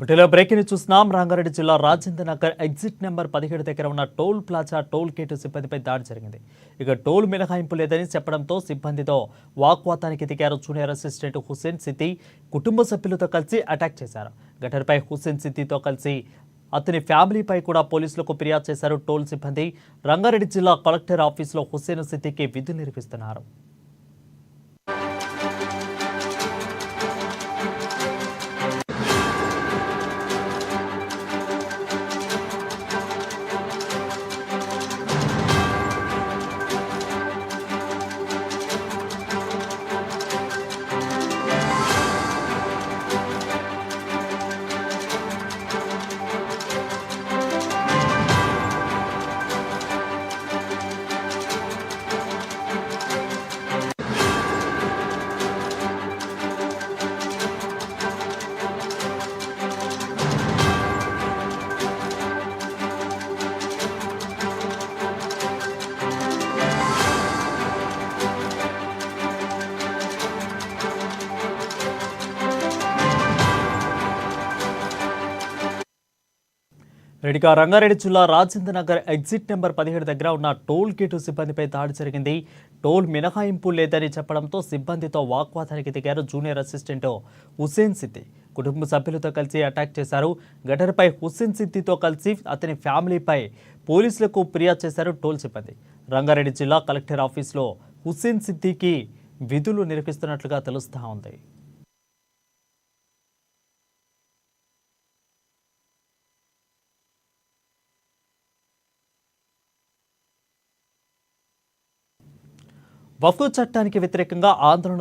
బుటెలో breaking చూస్తున్నాం. రంగారెడ్డి జిల్లా Rajendra Nagar exit number 17 దగ్గర ఉన్న టోల్ ప్లాజా టోల్ గేటు సిబ్బందిపై దాడి జరిగింది. ఇక టోల్ మినహాయింపు లేదని చెప్పడంతో సిబ్బందితో వాగ్వాదానికి దిగారు జూనియర్ అసిస్టెంట్ హుస్సేన్ సిద్ది. కుటుంబ సభ్యులతో కలిసి అటాక్ చేశారు. ఘటనపై హుస్సేన్ సిద్దితో కలిసి అతని ఫ్యామిలీపై కూడా పోలీసులకు ఫిర్యాదు చేశారు టోల్ సిబ్బంది. రంగారెడ్డి జిల్లా కలెక్టర్ ఆఫీసులో హుస్సేన్ సిద్దికి విధులు నిర్వహిస్తున్నారు. రెడ్డిగా రంగారెడ్డి జిల్లా రాజేంద్ర నగర్ ఎగ్జిట్ నెంబర్ 17 దగ్గర ఉన్న టోల్ గేటు సిబ్బందిపై దాడి జరిగింది. టోల్ మినహాయింపు లేదని చెప్పడంతో సిబ్బందితో వాగ్వాదానికి దిగారు జూనియర్ అసిస్టెంట్ హుస్సేన్ సిద్ది. కుటుంబ సభ్యులతో కలిసి అటాక్ చేశారు. ఘటనపై హుస్సేన్ సిద్దితో కలిసి అతని ఫ్యామిలీపై పోలీసులకు ఫిర్యాదు చేశారు టోల్ సిబ్బంది. రంగారెడ్డి జిల్లా కలెక్టర్ ఆఫీసులో హుస్సేన్ సిద్దికి విధులు నిర్వహిస్తున్నట్లుగా తెలుస్తా ఉంది. వక్ఫ్ చట్టానికి వ్యతిరేకంగా ఆందోళన